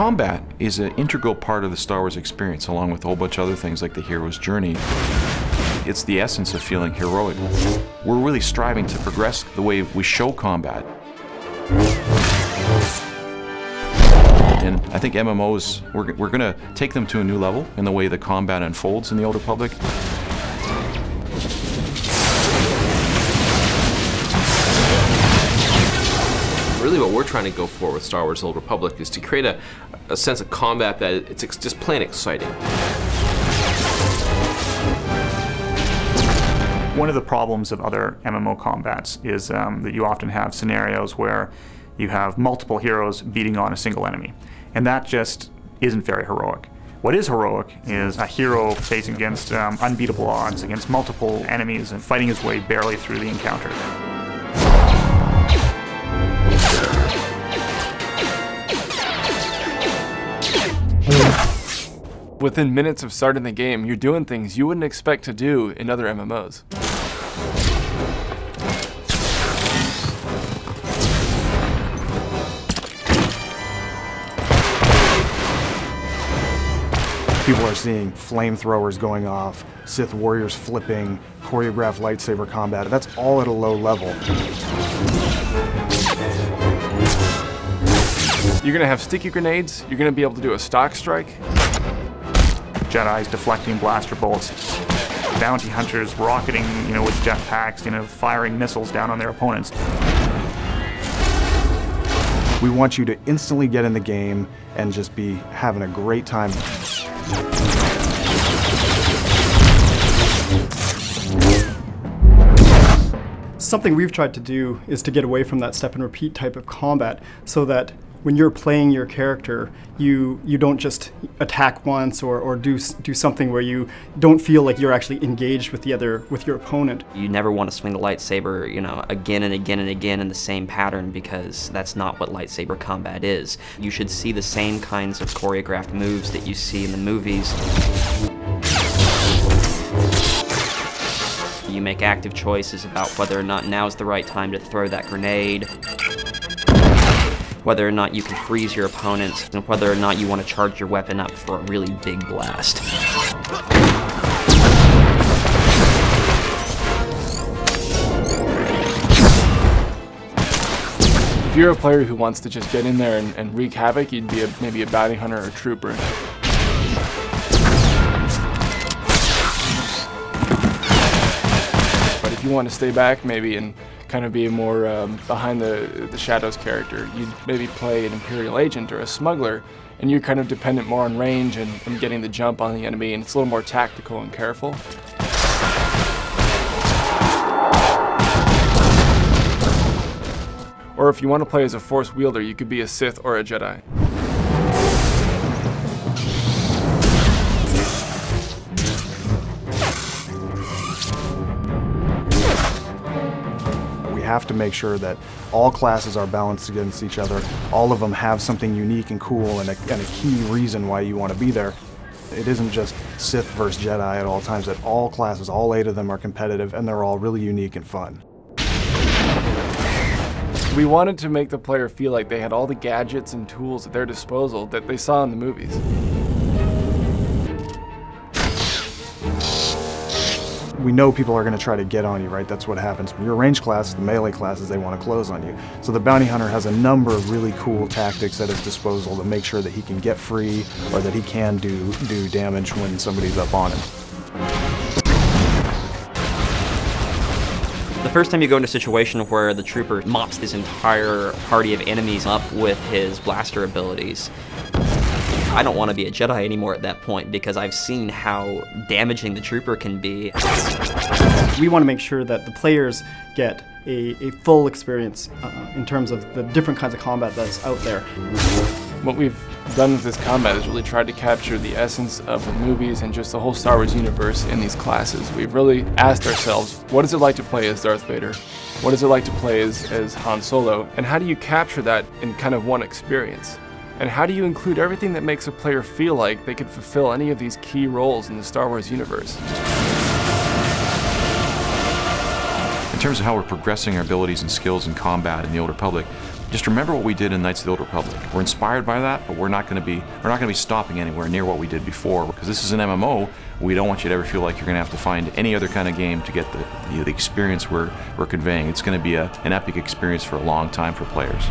Combat is an integral part of the Star Wars experience, along with a whole bunch of other things like the hero's journey. It's the essence of feeling heroic. We're really striving to progress the way we show combat. And I think MMOs, we're going to take them to a new level in the way the combat unfolds in the Old Republic. Really what we're trying to go for with Star Wars Old Republic is to create a sense of combat that it's just plain exciting. One of the problems of other MMO combats is that you often have scenarios where you have multiple heroes beating on a single enemy. And that just isn't very heroic. What is heroic is a hero facing against unbeatable odds, against multiple enemies, and fighting his way barely through the encounter. Within minutes of starting the game, you're doing things you wouldn't expect to do in other MMOs. People are seeing flamethrowers going off, Sith warriors flipping, choreographed lightsaber combat. That's all at a low level. You're going to have sticky grenades, you're going to be able to do a stock strike. Jedi's deflecting blaster bolts, bounty hunters rocketing, with jetpacks, firing missiles down on their opponents. We want you to instantly get in the game and just be having a great time. Something we've tried to do is to get away from that step and repeat type of combat so that when you're playing your character, you don't just attack once or do something where you don't feel like you're actually engaged with your opponent. You never want to swing the lightsaber, again and again and again in the same pattern, because that's not what lightsaber combat is. You should see the same kinds of choreographed moves that you see in the movies. You make active choices about whether or not now's the right time to throw that grenade, whether or not you can freeze your opponents, and whether or not you want to charge your weapon up for a really big blast. If you're a player who wants to just get in there and wreak havoc, you'd be maybe a bounty hunter or a trooper. But if you want to stay back maybe and kind of be a more behind the shadows character, you'd maybe play an Imperial agent or a smuggler, and you're kind of dependent more on range and getting the jump on the enemy, and it's a little more tactical and careful. Or if you want to play as a Force wielder, you could be a Sith or a Jedi. We have to make sure that all classes are balanced against each other. All of them have something unique and cool and a key reason why you want to be there. It isn't just Sith versus Jedi at all times. That all classes, all 8 of them, are competitive, and they're all really unique and fun. We wanted to make the player feel like they had all the gadgets and tools at their disposal that they saw in the movies. We know people are going to try to get on you, right? That's what happens. When you're a range class, the melee classes, they want to close on you. So the bounty hunter has a number of really cool tactics at his disposal to make sure that he can get free or that he can do damage when somebody's up on him. The first time you go into a situation where the trooper mops this entire party of enemies up with his blaster abilities, I don't want to be a Jedi anymore at that point, because I've seen how damaging the trooper can be. We want to make sure that the players get a full experience in terms of the different kinds of combat that's out there. What we've done with this combat is really tried to capture the essence of the movies and just the whole Star Wars universe in these classes. We've really asked ourselves, what is it like to play as Darth Vader? What is it like to play as Han Solo? And how do you capture that in kind of one experience? And how do you include everything that makes a player feel like they could fulfill any of these key roles in the Star Wars universe? In terms of how we're progressing our abilities and skills in combat in the Old Republic, Just remember what we did in Knights of the Old Republic. We're inspired by that, but we're not going to be stopping anywhere near what we did before, because this is an MMO. We don't want you to ever feel like you're going to have to find any other kind of game to get the experience we're conveying. It's going to be an epic experience for a long time for players.